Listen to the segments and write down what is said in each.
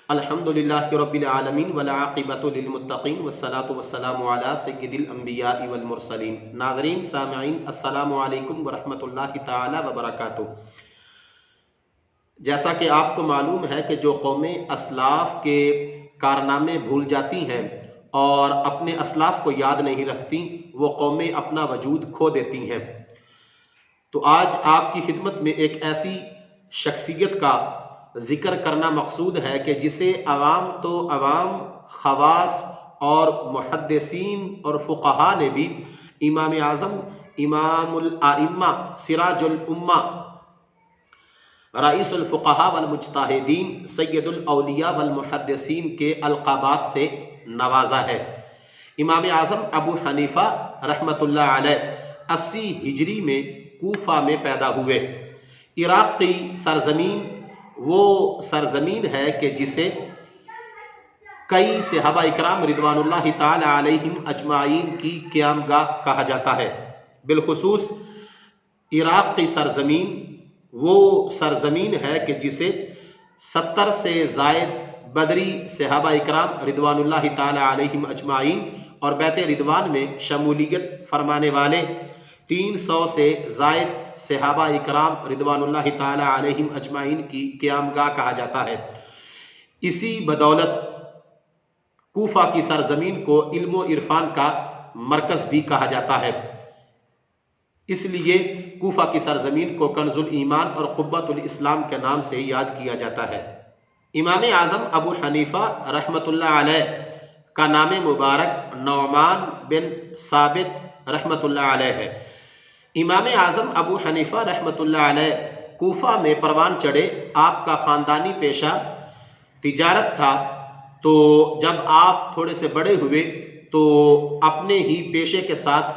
الحمدللہ رب العالمین والعاقبۃ للمتقین والصلاۃ والسلام علی سید الانبیاء والمرسلین۔ ناظرین سامعین، السلام علیکم ورحمۃ اللہ تعالی وبرکاتہ۔ جیسا کہ آپ کو معلوم ہے کہ جو قومیں اسلاف کے کارنامے بھول جاتی ہیں اور اپنے اسلاف کو یاد نہیں رکھتی، وہ قومیں اپنا وجود کھو دیتی ہیں۔ تو آج آپ کی خدمت میں ایک ایسی شخصیت کا ذکر کرنا مقصود ہے کہ جسے عوام تو عوام، خواص اور محدثین اور فقہا نے بھی امام اعظم، امام الائمہ، سراج الامہ، رئیس الفقہا والمجتہدین، سید الاولیاء والمحدثین کے القابات سے نوازا ہے۔ امام اعظم ابو حنیفہ رحمۃ اللہ علیہ 80 ہجری میں کوفہ میں پیدا ہوئے۔ عراق کی سرزمین وہ سرزمین ہے کہ جسے کئی صحابہ اکرام رضوان اللہ تعالی علیہم اجمعین کی قیام گاہ کہا جاتا ہے۔ بالخصوص عراق کی سرزمین وہ سرزمین ہے کہ جسے 70 سے زائد بدری صحابہ اکرام رضوان اللہ تعالی علیہم اجمعین اور بیت رضوان میں شمولیت فرمانے والے 300 سے زائد صحابہ اکرام رضوان اللہ تعالی علیہم اجمعین کی قیام گاہ کہا جاتا ہے۔ اسی بدولت کوفہ کی سرزمین کو علم و عرفان کا مرکز بھی کہا جاتا ہے۔ اس لیے کوفہ کی سرزمین کو کنز الایمان اور قبۃ الاسلام کے نام سے یاد کیا جاتا ہے۔ امام اعظم ابو حنیفہ رحمۃ اللہ علیہ کا نام مبارک نعمان بن ثابت رحمۃ اللہ علیہ ہے۔ امام اعظم ابو حنیفہ رحمۃ اللہ علیہ کوفہ میں پروان چڑھے۔ آپ کا خاندانی پیشہ تجارت تھا، تو جب آپ تھوڑے سے بڑے ہوئے تو اپنے ہی پیشے کے ساتھ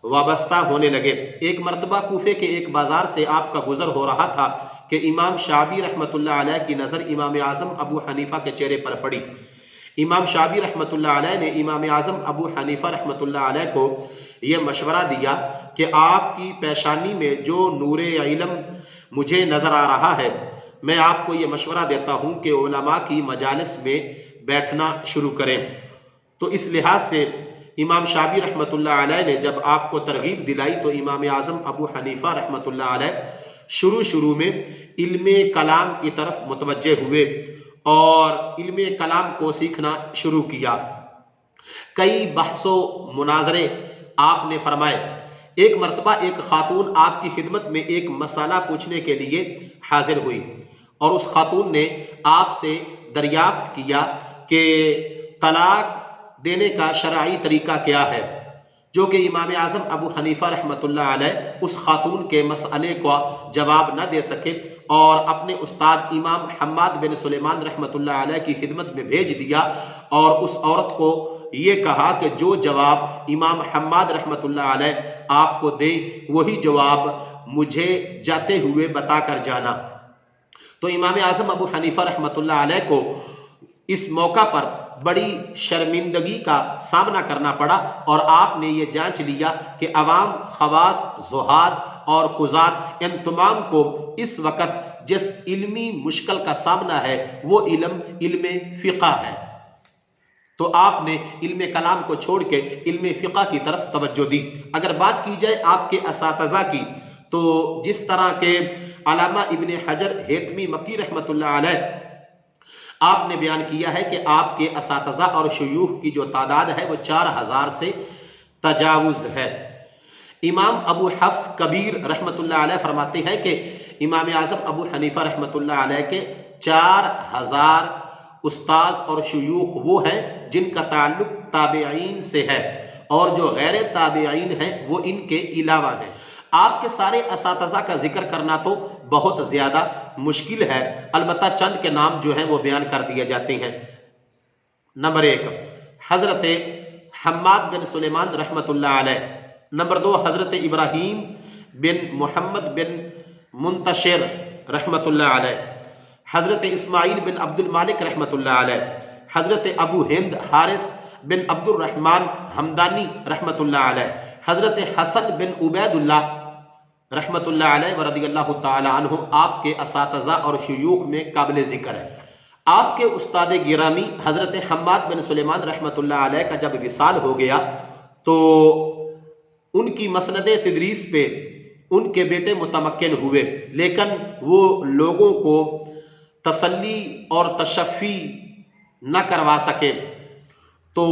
وابستہ ہونے لگے۔ ایک مرتبہ کوفے کے ایک بازار سے آپ کا گزر ہو رہا تھا کہ امام شعبی رحمۃ اللہ علیہ کی نظر امام اعظم ابو حنیفہ کے چہرے پر پڑی۔ امام شعبی رحمۃ اللہ علیہ نے امام اعظم ابو حنیفہ رحمۃ اللہ علیہ کو یہ مشورہ دیا کہ آپ کی پیشانی میں جو نور علم مجھے نظر آ رہا ہے، میں آپ کو یہ مشورہ دیتا ہوں کہ علماء کی مجالس میں بیٹھنا شروع کریں۔ تو اس لحاظ سے امام شعبی رحمۃ اللہ علیہ نے جب آپ کو ترغیب دلائی تو امام اعظم ابو حنیفہ رحمۃ اللہ علیہ شروع میں علم کلام کی طرف متوجہ ہوئے اور علم کلام کو سیکھنا شروع کیا۔ کئی بحث و مناظرے آپ نے فرمائے۔ ایک مرتبہ ایک خاتون آپ کی خدمت میں ایک مسئلہ پوچھنے کے لیے حاضر ہوئی اور اس خاتون نے آپ سے دریافت کیا کہ طلاق دینے کا شرعی طریقہ کیا ہے، جو کہ امام اعظم ابو حنیفہ رحمۃ اللہ علیہ اس خاتون کے مسئلے کا جواب نہ دے سکے اور اپنے استاد امام حماد بن سلیمان رحمۃ اللہ علیہ کی خدمت میں بھیج دیا اور اس عورت کو یہ کہا کہ جو جواب امام حماد رحمۃ اللہ علیہ آپ کو دے وہی جواب مجھے جاتے ہوئے بتا کر جانا۔ تو امام اعظم ابو حنیفہ رحمۃ اللہ علیہ کو اس موقع پر بڑی شرمندگی کا سامنا کرنا پڑا اور آپ نے یہ جانچ لیا کہ عوام، خواص، زہاد اور قضات ان تمام کو اس وقت جس علمی مشکل کا سامنا ہے وہ علم فقہ ہے، تو آپ نے علم کلام کو چھوڑ کے علم فقہ کی طرف توجہ دی۔ اگر بات کی جائے آپ کے اساتذہ کی تو جس طرح کے علامہ ابن حجر ہیتمی مکی رحمۃ اللہ علیہ آپ نے بیان کیا ہے کہ آپ کے اساتذہ اور شیوخ کی جو تعداد ہے وہ 4000 سے تجاوز ہے۔ امام ابو حفص کبیر رحمۃ اللہ علیہ فرماتے ہیں کہ امام اعظم ابو حنیفہ رحمۃ اللہ علیہ کے 4000 استاذ اور شیوخ وہ ہیں جن کا تعلق تابعین سے ہے اور جو غیر تابعین ہیں وہ ان کے علاوہ ہیں۔ آپ کے سارے اساتذہ کا ذکر کرنا تو بہت زیادہ مشکل ہے، البتہ چند کے نام جو ہیں وہ بیان کر دیے جاتے ہیں۔ نمبر 1 حضرت حماد بن سلیمان رحمۃ اللہ علیہ۔ نمبر 2 حضرت ابراہیم بن محمد بن منتشر رحمۃ اللہ علیہ۔ حضرت اسماعیل بن عبد المالک رحمۃ اللہ علیہ۔ حضرت ابو ہند حارث بن عبد الرحمن حمدانی رحمۃ اللہ علیہ۔ حضرت حسن بن عبید اللہ رحمۃ اللہ علیہ ورضی اللہ تعالی عنہ آپ کے اساتذہ اور شیوخ میں قابل ذکر ہے۔ آپ کے استاد گرامی حضرت حماد بن سلیمان رحمۃ اللہ علیہ کا جب وصال ہو گیا تو ان کی مسند تدریس پہ ان کے بیٹے متمکن ہوئے، لیکن وہ لوگوں کو تسلی اور تشفی نہ کروا سکے۔ تو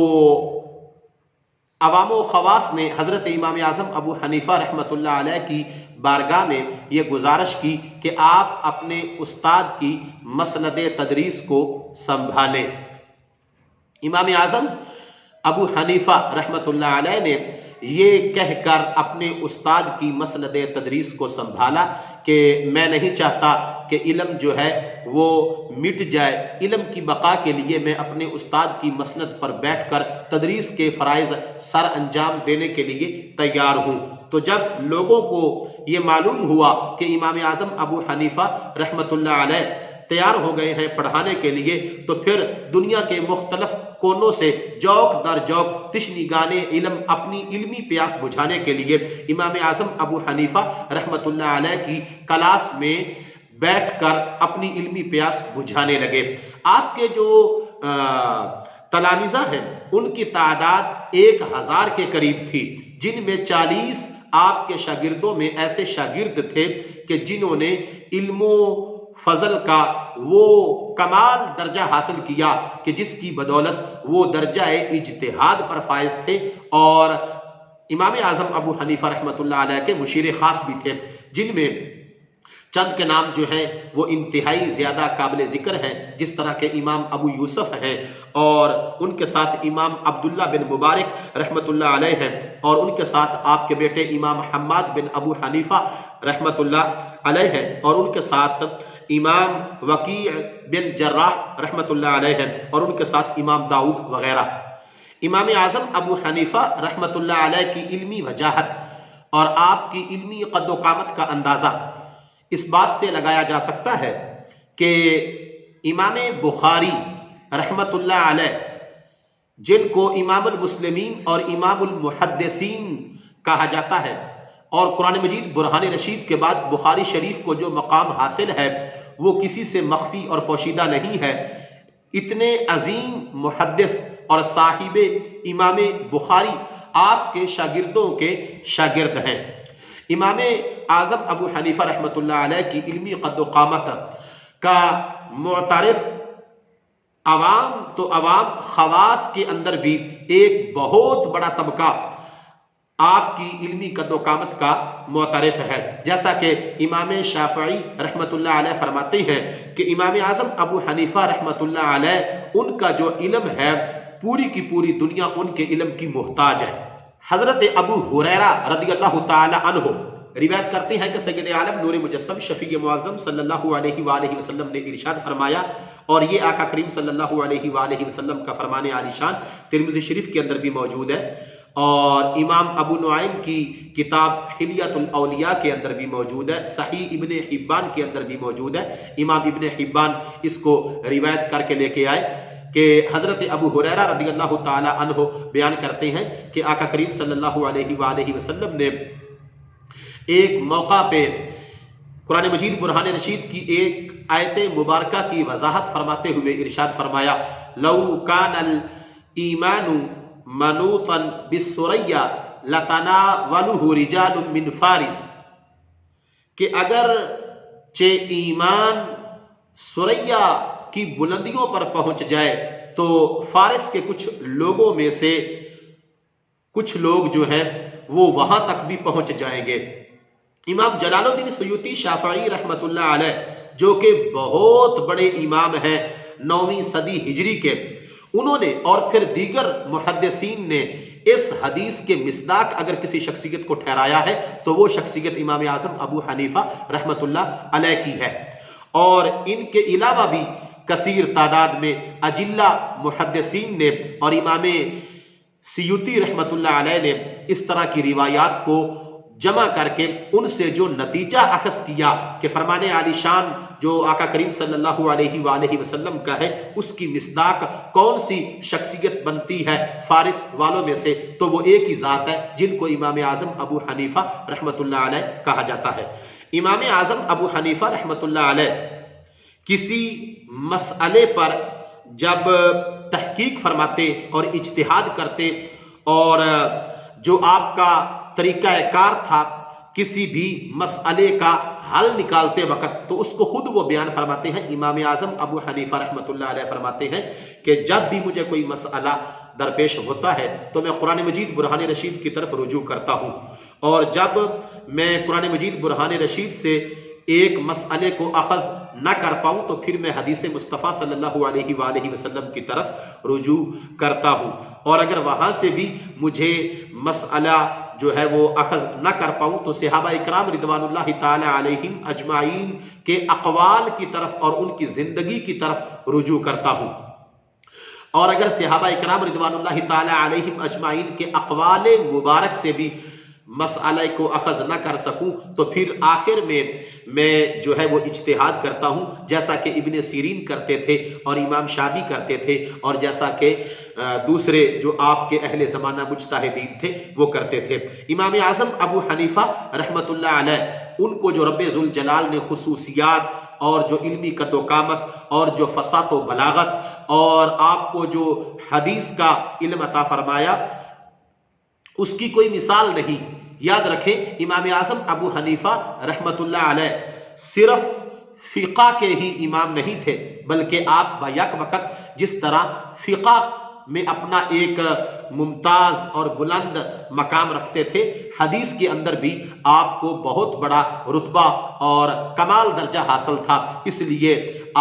عوام و خواص نے حضرت امام اعظم ابو حنیفہ رحمۃ اللہ علیہ کی بارگاہ میں یہ گزارش کی کہ آپ اپنے استاد کی مسند تدریس کو سنبھالیں۔ امام اعظم ابو حنیفہ رحمۃ اللہ علیہ نے یہ کہہ کر اپنے استاد کی مسند تدریس کو سنبھالا کہ میں نہیں چاہتا کہ علم جو ہے وہ مٹ جائے، علم کی بقا کے لیے میں اپنے استاد کی مسند پر بیٹھ کر تدریس کے فرائض سر انجام دینے کے لیے تیار ہوں۔ تو جب لوگوں کو یہ معلوم ہوا کہ امام اعظم ابو حنیفہ رحمۃ اللہ علیہ تیار ہو گئے ہیں پڑھانے کے لیے، تو پھر دنیا کے مختلف کونوں سے جوک در جوک تشنیگان علم اپنی علمی پیاس بجھانے کے لیے امام اعظم ابو حنیفہ رحمۃ اللہ علیہ کی کلاس میں بیٹھ کر اپنی علمی پیاس بجھانے لگے۔ آپ کے جو تلامذہ ہیں ان کی تعداد 1000 کے قریب تھی، جن میں 40 آپ کے شاگردوں میں ایسے شاگرد تھے کہ جنہوں نے علم و فضل کا وہ کمال درجہ حاصل کیا کہ جس کی بدولت وہ درجہ اجتہاد پر فائز تھے، اور امام اعظم ابو حنیفہ رحمۃ اللہ علیہ کے مشیر خاص بھی تھے، جن میں چند کے نام جو ہیں وہ انتہائی زیادہ قابل ذکر ہیں، جس طرح کے امام ابو یوسف ہیں، اور ان کے ساتھ امام عبداللہ بن مبارک رحمۃ اللہ علیہ ہیں، اور ان کے ساتھ آپ کے بیٹے امام حماد بن ابو حنیفہ رحمۃ اللہ علیہ ہیں، اور ان کے ساتھ امام وکیع بن جراح رحمۃ اللہ علیہ ہیں، اور ان کے ساتھ امام داؤد وغیرہ۔ امام اعظم ابو حنیفہ رحمۃ اللہ علیہ کی علمی وجاہت اور آپ کی علمی قد و قامت کا اندازہ اس بات سے لگایا جا سکتا ہے کہ امام بخاری رحمۃ اللہ علیہ، جن کو امام المسلمین اور امام المحدثین کہا جاتا ہے، اور قرآن مجید برہان رشید کے بعد بخاری شریف کو جو مقام حاصل ہے وہ کسی سے مخفی اور پوشیدہ نہیں ہے، اتنے عظیم محدث اور صاحب امام بخاری آپ کے شاگردوں کے شاگرد ہیں۔ امام اعظم ابو حنیفہ رحمۃ اللہ علیہ کی علمی قد و قامت کا معترف عوام تو عوام، خواص کے اندر بھی ایک بہت بڑا طبقہ آپ کی علمی قد و قامت کا معترف ہے، جیسا کہ امام شافعی رحمۃ اللہ علیہ فرماتے ہیں کہ امام اعظم ابو حنیفہ رحمۃ اللہ علیہ ان کا جو علم ہے پوری کی پوری دنیا ان کے علم کی محتاج ہے۔ حضرت ابو ہریرہ رضی اللہ تعالی عنہ روایت کرتے ہیں کہ سید عالم نور مجسم شفیع معظم صلی اللہ علیہ وآلہ وسلم نے ارشاد فرمایا، اور یہ آقا کریم صلی اللہ علیہ وآلہ وسلم کا فرمان عالی شان ترمذی شریف کے اندر بھی موجود ہے، اور امام ابو نعیم کی کتاب حلیۃ الاولیاء کے اندر بھی موجود ہے، صحیح ابن حبان کے اندر بھی موجود ہے۔ امام ابن حبان اس کو روایت کر کے لے کے آئے کہ حضرت ابو ہریرہ رضی اللہ تعالی عنہ بیان کرتے ہیں کہ آقا کریم صلی اللہ علیہ وآلہ وسلم نے ایک موقع پہ قرآن مجید برہان رشید کی ایک آیت مبارکہ کی وضاحت فرماتے ہوئے ارشاد فرمایا، لو کان الایمان منوطا بالثریا لتناولہ رجال من فارس، کہ اگر ایمان ثریا کی بلندیوں پر پہنچ جائے تو فارس کے کچھ لوگوں میں سے کچھ لوگ جو ہیں وہ وہاں تک بھی پہنچ جائیں گے۔ امام جلال الدین سیوطی شافعی رحمۃ اللہ علیہ جو کہ بہت بڑے امام ہیں 9ویں صدی ہجری کے، انہوں نے اور پھر دیگر محدثین نے اس حدیث کے مصداق اگر کسی شخصیت کو ٹھہرایا ہے تو وہ شخصیت امام اعظم ابو حنیفہ رحمۃ اللہ علیہ کی ہے، اور ان کے علاوہ بھی کثیر تعداد میں اجلہ محدثین نے اور امام سیوطی رحمۃ اللہ علیہ نے اس طرح کی روایات کو جمع کر کے ان سے جو نتیجہ اخذ کیا کہ فرمان عالی شان جو آقا کریم صلی اللہ علیہ وآلہ وسلم کا ہے اس کی مصداق کون سی شخصیت بنتی ہے فارس والوں میں سے، تو وہ ایک ہی ذات ہے جن کو امام اعظم ابو حنیفہ رحمۃ اللہ علیہ کہا جاتا ہے۔ امام اعظم ابو حنیفہ رحمۃ اللہ علیہ کسی مسئلے پر جب تحقیق فرماتے اور اجتہاد کرتے اور جو آپ کا طریقہ کار تھا کسی بھی مسئلے کا حل نکالتے وقت، تو اس کو خود وہ بیان فرماتے ہیں، امام اعظم ابو حنیفہ رحمۃ اللہ علیہ فرماتے ہیں کہ جب بھی مجھے کوئی مسئلہ درپیش ہوتا ہے تو میں قرآن مجید برہان رشید کی طرف رجوع کرتا ہوں، اور جب میں قرآن مجید برہان رشید سے ایک مسئلے کو اخذ نہ کر پاؤں تو پھر میں حدیث مصطفیٰ صلی اللہ علیہ وآلہ وسلم کی طرف رجوع کرتا ہوں، اور اگر وہاں سے بھی مجھے مسئلہ جو ہے وہ اخذ نہ کر پاؤں تو صحابہ اکرام رضوان اللہ تعالی علیہم اجمعین کے اقوال کی طرف اور ان کی زندگی کی طرف رجوع کرتا ہوں، اور اگر صحابہ اکرام رضوان اللہ تعالی علیہم اجمعین کے اقوال مبارک سے بھی مسئلہ کو اخذ نہ کر سکوں تو پھر آخر میں جو ہے وہ اجتہاد کرتا ہوں، جیسا کہ ابن سیرین کرتے تھے اور امام شافعی کرتے تھے، اور جیسا کہ دوسرے جو آپ کے اہل زمانہ مجتہدین تھے وہ کرتے تھے۔ امام اعظم ابو حنیفہ رحمۃ اللہ علیہ، ان کو جو رب ذوالجلال نے خصوصیات اور جو علمی قد و قامت اور جو فصاحت و بلاغت اور آپ کو جو حدیث کا علم عطا فرمایا، اس کی کوئی مثال نہیں۔ یاد رکھیں امام اعظم ابو حنیفہ رحمۃ اللہ علیہ صرف فقہ کے ہی امام نہیں تھے، بلکہ آپ بیک وقت جس طرح فقہ میں اپنا ایک ممتاز اور بلند مقام رکھتے تھے، حدیث کے اندر بھی آپ کو بہت بڑا رتبہ اور کمال درجہ حاصل تھا، اس لیے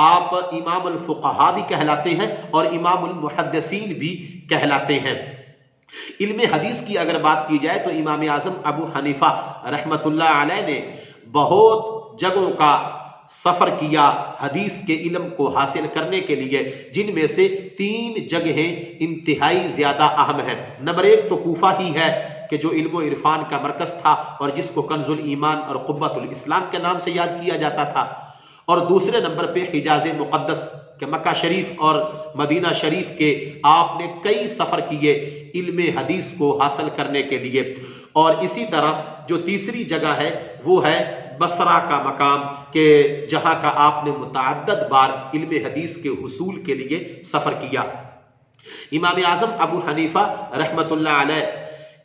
آپ امام الفقہاء بھی کہلاتے ہیں اور امام المحدثین بھی کہلاتے ہیں۔ علم حدیث کی اگر بات کی جائے تو امام اعظم ابو حنیفہ رحمۃ اللہ علیہ نے بہت جگہوں کا سفر کیا حدیث کے علم کو حاصل کرنے کے لیے، جن میں سے 3 جگہیں انتہائی زیادہ اہم ہیں۔ نمبر 1 تو کوفہ ہی ہے کہ جو علم و عرفان کا مرکز تھا اور جس کو کنز الایمان اور قوت الاسلام کے نام سے یاد کیا جاتا تھا، اور دوسرے نمبر پہ حجاز مقدس کہ مکہ شریف اور مدینہ شریف کے آپ نے کئی سفر کیے علم حدیث کو حاصل کرنے کے لیے، اور اسی طرح جو تیسری جگہ ہے وہ ہے بصرہ کا مقام کہ جہاں کا آپ نے متعدد بار علم حدیث کے حصول کے لیے سفر کیا۔ امام اعظم ابو حنیفہ رحمۃ اللہ علیہ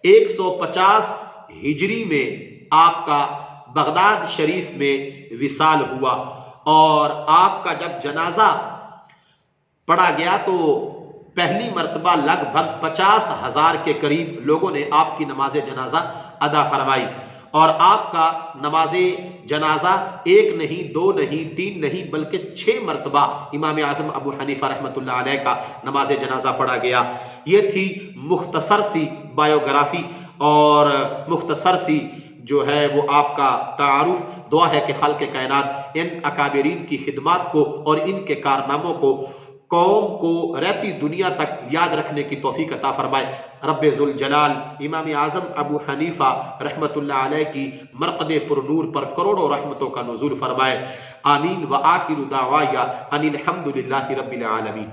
150 ہجری میں آپ کا بغداد شریف میں وصال ہوا، اور آپ کا جب جنازہ پڑھا گیا تو پہلی مرتبہ لگ بھگ 50,000 کے قریب لوگوں نے آپ کی نماز جنازہ ادا فرمائی، اور آپ کا نماز جنازہ 1 نہیں 2 نہیں 3 نہیں بلکہ 6 مرتبہ امام اعظم ابو حنیفہ رحمۃ اللہ علیہ کا نماز جنازہ پڑھا گیا۔ یہ تھی مختصر سی بایوگرافی اور مختصر سی جو ہے وہ آپ کا تعارف۔ دعا ہے کہ خالق کائنات ان اکابرین کی خدمات کو اور ان کے کارناموں کو قوم کو رہتی دنیا تک یاد رکھنے کی توفیق عطا فرمائے۔ رب ذوالجلال امام اعظم ابو حنیفہ رحمۃ اللہ علیہ کی مرقد پر نور پر کروڑوں رحمتوں کا نزول فرمائے۔ آمین۔ وآخر دعوایا ان الحمد للہ رب العالمین۔